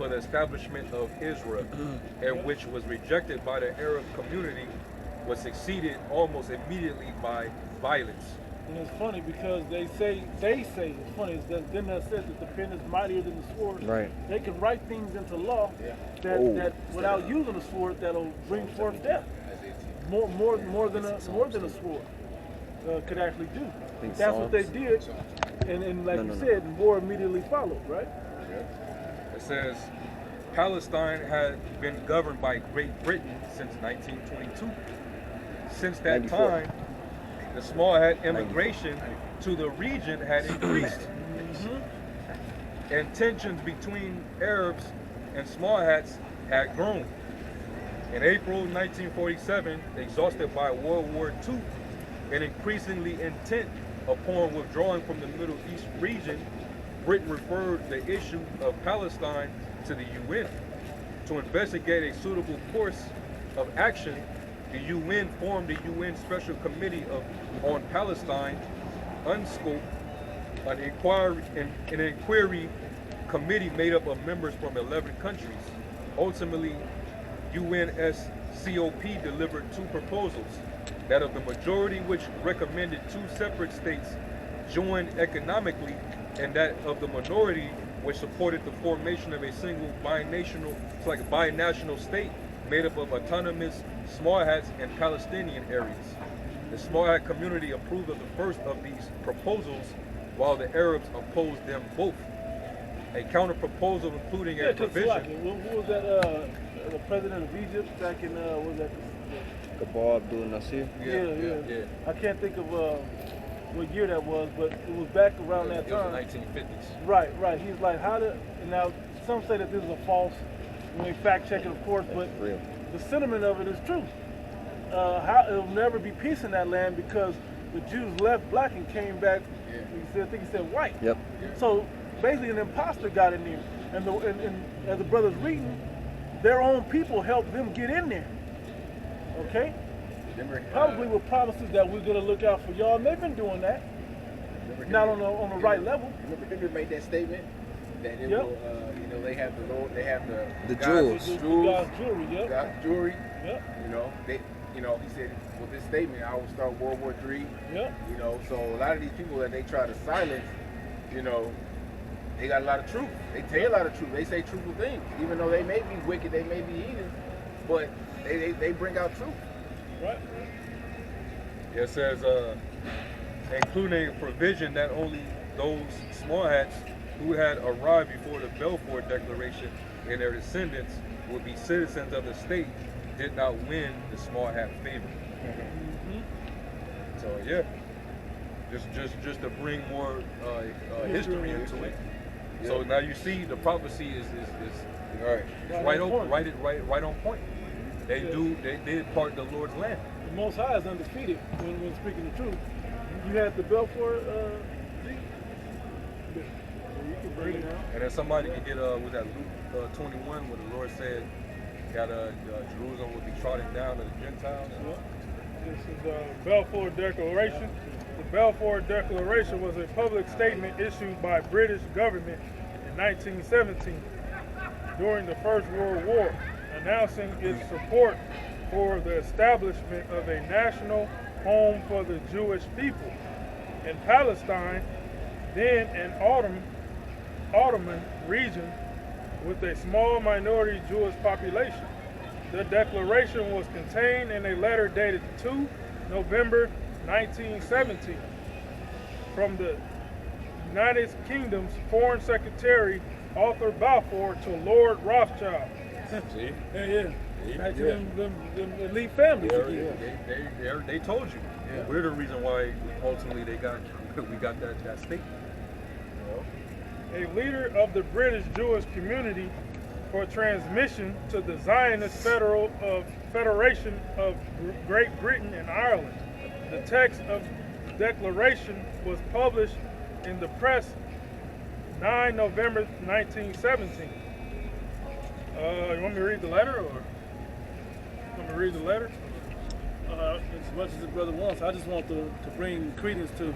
for the establishment of Israel, and which was rejected by the Arab community, was succeeded almost immediately by violence. And it's funny because they say it's funny, is that then that says that the pen is mightier than the sword. Right. They can write things into law that without using a sword that'll bring forth death. More than a sword could actually do. That's what they did, and like you said, war immediately followed, right? It says Palestine had been governed by Great Britain since 1922. Since that 94. time, the small hat immigration to the region had increased, and tensions between Arabs and small hats had grown. In April 1947, exhausted by World War II and increasingly intent upon withdrawing from the Middle East region, Britain referred the issue of Palestine to the UN. To investigate a suitable course of action, the UN formed the UN Special Committee on Palestine, UNSCOP, an inquiry committee made up of members from 11 countries. Ultimately, UNSCOP delivered two proposals, that of the majority, which recommended two separate states joined economically, and that of the minority, which supported the formation of a single binational state made up of autonomous small hats and Palestinian areas. The small hat community approved of the first of these proposals, while the Arabs opposed them both. A counter proposal including a provision. Who was that? The president of Egypt back in what was that? Gamal Abdel Nasser. Yeah. I can't think of what year that was, but it was back around that time. It was the 1950s. Right. He's like, how did? Now some say that this is a false. When we fact check it, of course, but the sentiment of it is true. It'll never be peace in that land because the Jews left black and came back. I think he said white. Yep. So basically, an imposter got in there, and as the brothers reading, their own people helped them get in there. Okay. Probably with promises that we're gonna look out for y'all, and they've been doing that. Not on the right level. Remember Henry made that statement that it will, they have the Lord, they have the jewels. God's jewelry. Yep. God's jewelry. Yep. He said with this statement, I will start World War III. Yep. So a lot of these people that they try to silence, they got a lot of truth. They tell a lot of truth. They say truthful things, even though they may be wicked, they may be heathen, but they bring out truth. Right. It says, including a provision that only those small hats who had arrived before the Balfour Declaration and their descendants would be citizens of the state did not win the small hat favor. So yeah, just to bring more history into it. So now you see the prophecy is right on point. They did part the Lord's land. The Most High is undefeated when speaking the truth. You had the Balfour. You can bring it out. And then somebody can get was that Luke 21 where the Lord said that Jerusalem would be trodden down to the Gentiles. This is the Balfour Declaration. The Balfour Declaration was a public statement issued by British government in 1917 during the First World War, announcing its support for the establishment of a national home for the Jewish people in Palestine, then an Ottoman region with a small minority Jewish population. The declaration was contained in a letter dated 2 November 1917 from the United Kingdom's Foreign Secretary Arthur Balfour to Lord Rothschild. See? Yeah. Back to them elite families again. They told you. Yeah. We're the reason why ultimately we got that state. A leader of the British Jewish community for transmission to the Zionist Federation of Great Britain and Ireland. The text of the declaration was published in the press 9 November 1917. You want me to read the letter, or want me to read the letter? As much as the brother wants, I just want to bring credence to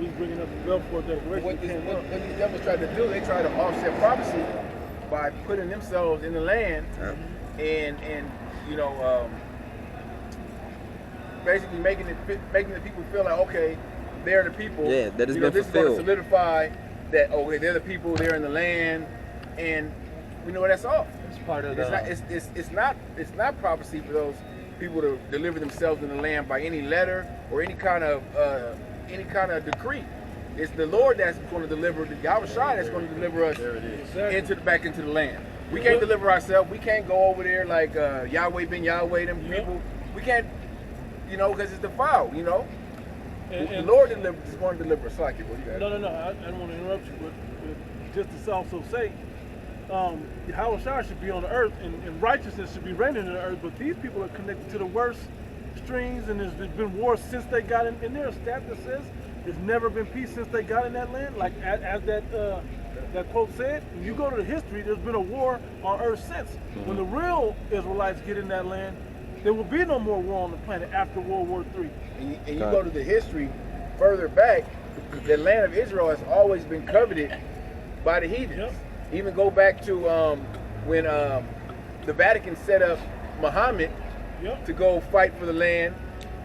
we bringing up the Balfour Declaration. What these devils try to do, they try to offset prophecy by putting themselves in the land and you know basically making the people feel like, okay, they're the people. Yeah, that has you know, been this is going to fulfilled. solidify that, okay, they're the people, they're in the land, and we know that's all. It's part of It's not prophecy for those people to deliver themselves in the land by any letter or any kind of decree. It's the Lord that's going to deliver, the Yahweh Shai that's going to deliver us back into the land. We can't deliver ourselves. We can't go over there like Yahweh ben Yahweh, them people. We can't, you know, because it's defiled, you know. The Lord is going to deliver us. Like it. What do you got? No. I don't want to interrupt you, but just to also say, Yahweh Shai should be on the earth, and righteousness should be reigning in the earth. But these people are connected to the worst strings, and there's been wars since they got in. And there's a stat that says there's never been peace since they got in that land. Like as that quote said, when you go to the history, there's been a war on earth since. When the real Israelites get in that land, there will be no more war on the planet after World War III. And you go to the history further back, the land of Israel has always been coveted by the heathens. Yep. Even go back to when the Vatican set up Muhammad to go fight for the land,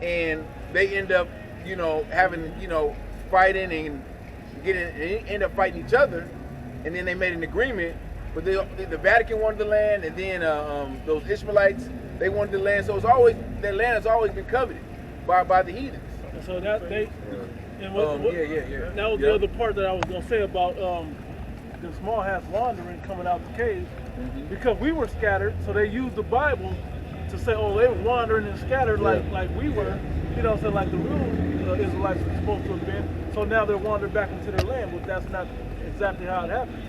and they end up, you know, having, you know, fighting and end up fighting each other, and then they made an agreement. But the Vatican wanted the land, and then those Ishmaelites, they wanted the land. So it's always, that land has always been coveted by the heathens. And so that they, and what yeah. that was the other part that I was gonna say about the small hats wandering coming out the caves, because we were scattered. So they used the Bible to say, oh, they were wandering and scattered like we were. You know, so like the real Israelites were supposed to have been. So now they're wandering back into their land, but that's not exactly how it happened.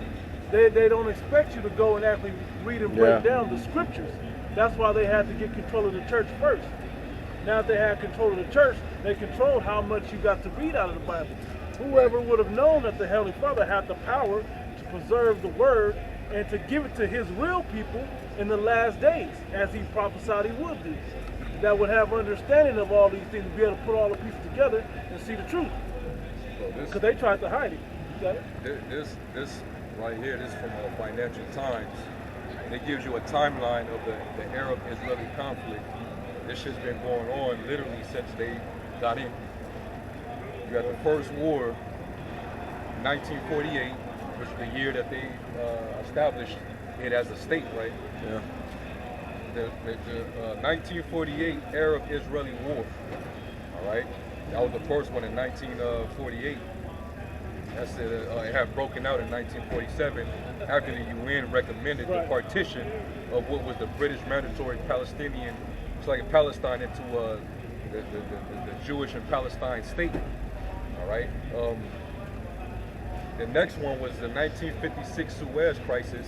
They don't expect you to go and actually read and break down the scriptures. That's why they had to get control of the church first. Now that they had control of the church, they controlled how much you got to read out of the Bible. Whoever would have known that the Heavenly Father had the power to preserve the word and to give it to his real people in the last days, as he prophesied he would do. That would have understanding of all these things, to be able to put all the pieces together and see the truth. Because they tried to hide it. You got it? This right here, this is from Financial Times, and it gives you a timeline of the Arab-Israeli conflict. This shit's been going on literally since they got in. You got the first war, 1948, which is the year that they established it as a state, right? Yeah. The 1948 Arab-Israeli War, all right? That was the first one in 1948. That's it had broken out in 1947 after the UN recommended the partition of what was the British Mandatory Palestinian, it's like Palestine, into the Jewish and Palestine state. All right. The next one was the 1956 Suez Crisis.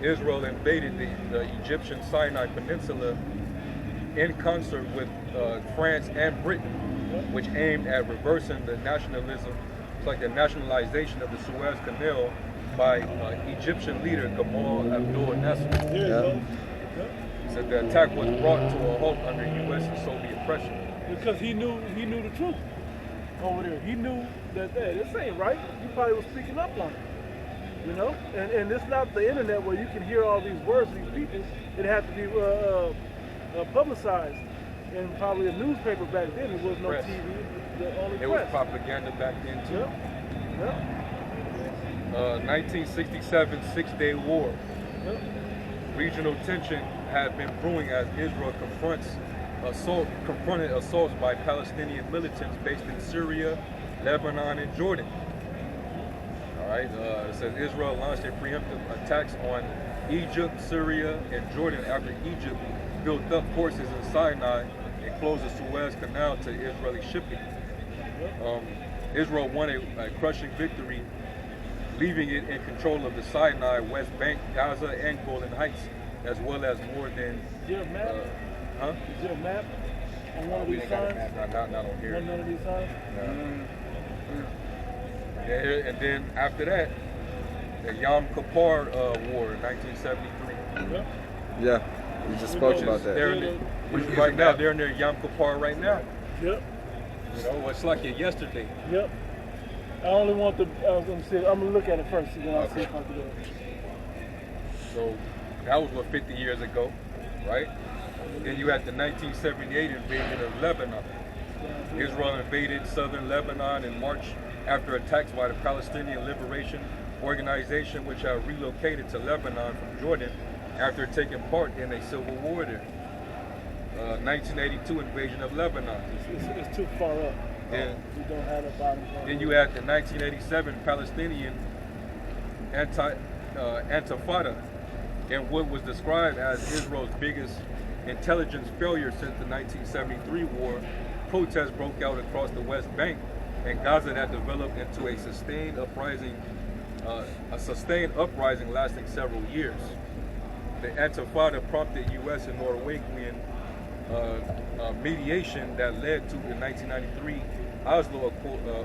Israel invaded the Egyptian Sinai Peninsula in concert with France and Britain, which aimed at reversing the nationalism. It's like the nationalization of the Suez Canal by Egyptian leader Gamal Abdel Nasser. Said the attack was brought to a halt under U.S. and Soviet pressure. Because he knew the truth over there. He knew that, hey, this ain't right. He probably was speaking up on it. You know? And it's not the internet where you can hear all these words of these people. It had to be publicized in probably a newspaper back then. There was no Press. TV, only It press. was propaganda back then too. Yeah. 1967 Six-Day War. Yeah. Regional tension had been brewing as Israel confronted assaults by Palestinian militants based in Syria, Lebanon, and Jordan. All right, it says Israel launched a preemptive attacks on Egypt, Syria, and Jordan after Egypt built up forces in Sinai and closed the Suez Canal to Israeli shipping. Israel won a crushing victory, leaving it in control of the Sinai, West Bank, Gaza, and Golan Heights, as well as more than... Is there a map? Is there a map on one of these signs? Not on here. None of these signs? And then after that, the Yom Kippur War in 1973. Yeah, we just spoke about that. Right now, they're in their Yom Kippur right now. Yep. You know, it's like it yesterday. Yep. I only want the. I'm gonna look at it first, and then I'll see if I can do it. So that was 50 years ago, right? Then you had the 1978 invasion of Lebanon. Israel invaded southern Lebanon in March after attacks by the Palestinian Liberation Organization, which had relocated to Lebanon from Jordan after taking part in a civil war there. 1982 invasion of Lebanon. It's too far up. Then, We don't have a bottom. then you had the 1987 Palestinian Antifada, and what was described as Israel's biggest intelligence failure since the 1973 war. Protests broke out across the West Bank and Gaza that developed into a sustained uprising lasting several years. The Antifada prompted U.S. and Norwegian mediation that led to the 1993 Oslo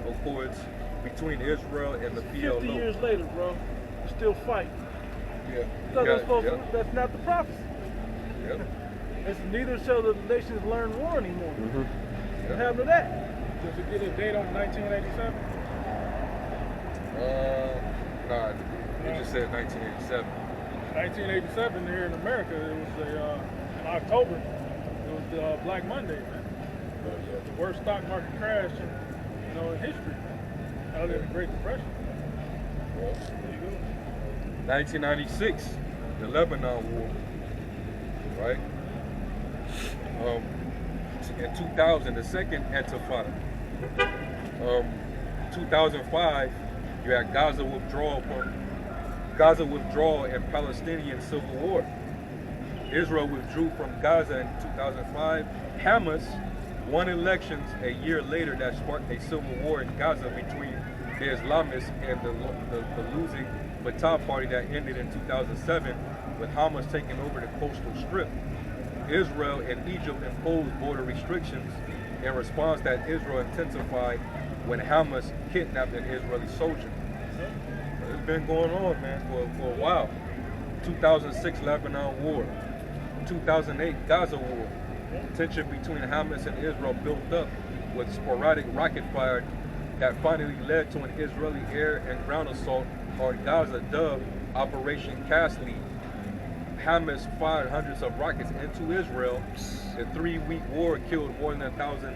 Accords between Israel and the PLO. 50 years later, bro, we're still fighting. Yeah. That's not the prophecy. Yep. It's neither shall the nations learn war anymore. Mm-hmm. What happened to that? Does it get a date on 1987? Nah, it just said 1987. 1987 here in America, it was in October. It was Black Monday, man. The worst stock market crash in history, other than the Great Depression. Well, There you go. 1996, the Lebanon War, right? In 2000, the second Intifada. 2005, you had Gaza withdrawal and Palestinian civil war. Israel withdrew from Gaza in 2005. Hamas won elections a year later that sparked a civil war in Gaza between the Islamists and the losing Fatah party that ended in 2007 with Hamas taking over the coastal strip. Israel and Egypt imposed border restrictions in response that Israel intensified when Hamas kidnapped an Israeli soldier. It's been going on, man, for a while. 2006 Lebanon War. 2008 Gaza War. Tension between Hamas and Israel built up with sporadic rocket fire that finally led to an Israeli air and ground assault on Gaza dubbed Operation Castle. Hamas fired hundreds of rockets into Israel. The 3-week war killed more than 1,000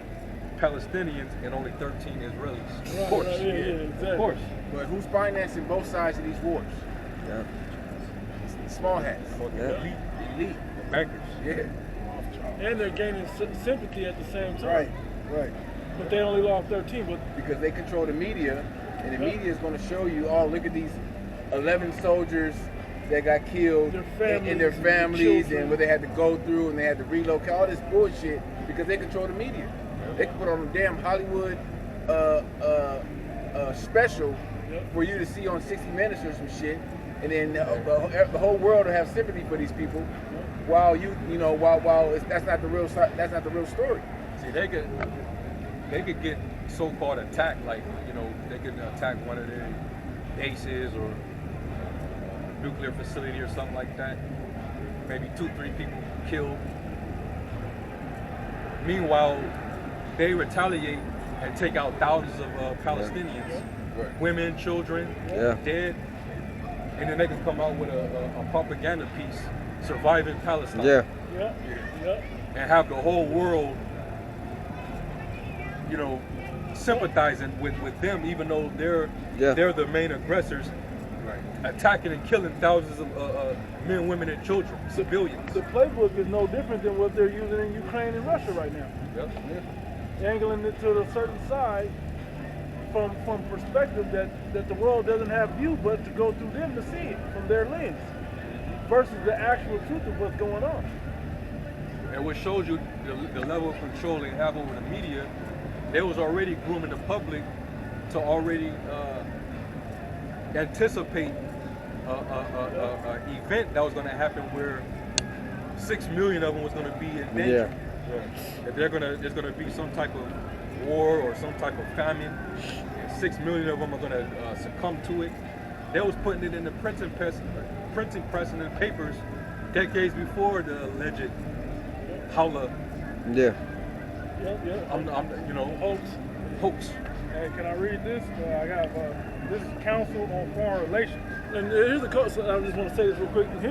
Palestinians and only 13 Israelis. Of course, Exactly. of course. But who's financing both sides of these wars? Yeah. Small hats. Yeah. Elite. The bankers. Yeah. And they're gaining sympathy at the same time. Right. Right. But they only lost 13. But Because they control the media, and the media is going to show you, oh, look at these 11 soldiers that got killed and their families and what they had to go through and they had to relocate, all this bullshit because they control the media. They can put on a damn Hollywood special for you to see on 60 Minutes or some shit, and then the whole world will have sympathy for these people, while that's not the real story. See, they could get so-called attacked, like they could attack one of their bases or nuclear facility or something like that. Maybe 2-3 people killed. Meanwhile, they retaliate and take out thousands of Palestinians, women, children, dead, and then they can come out with a propaganda piece, surviving Palestine. yeah. And have the whole world, sympathizing with them, even though they're the main aggressors, attacking and killing thousands of men, women, and children, civilians. The playbook is no different than what they're using in Ukraine and Russia right now. Yep. Angling it to a certain side from perspective that the world doesn't have view but to go through them to see it from their lens versus the actual truth of what's going on. And what shows you the level of control they have over the media, they was already grooming the public to already anticipate an event that was going to happen where 6 million of them was going to be in danger. That there's going to be some type of war or some type of famine, and 6 million of them are going to succumb to it. They was putting it in the printing press and in papers decades before the alleged howler. Yeah. Hoax. Hey, can I read this? I got this is Council on Foreign Relations. And here's the I just want to say this real quick. Here's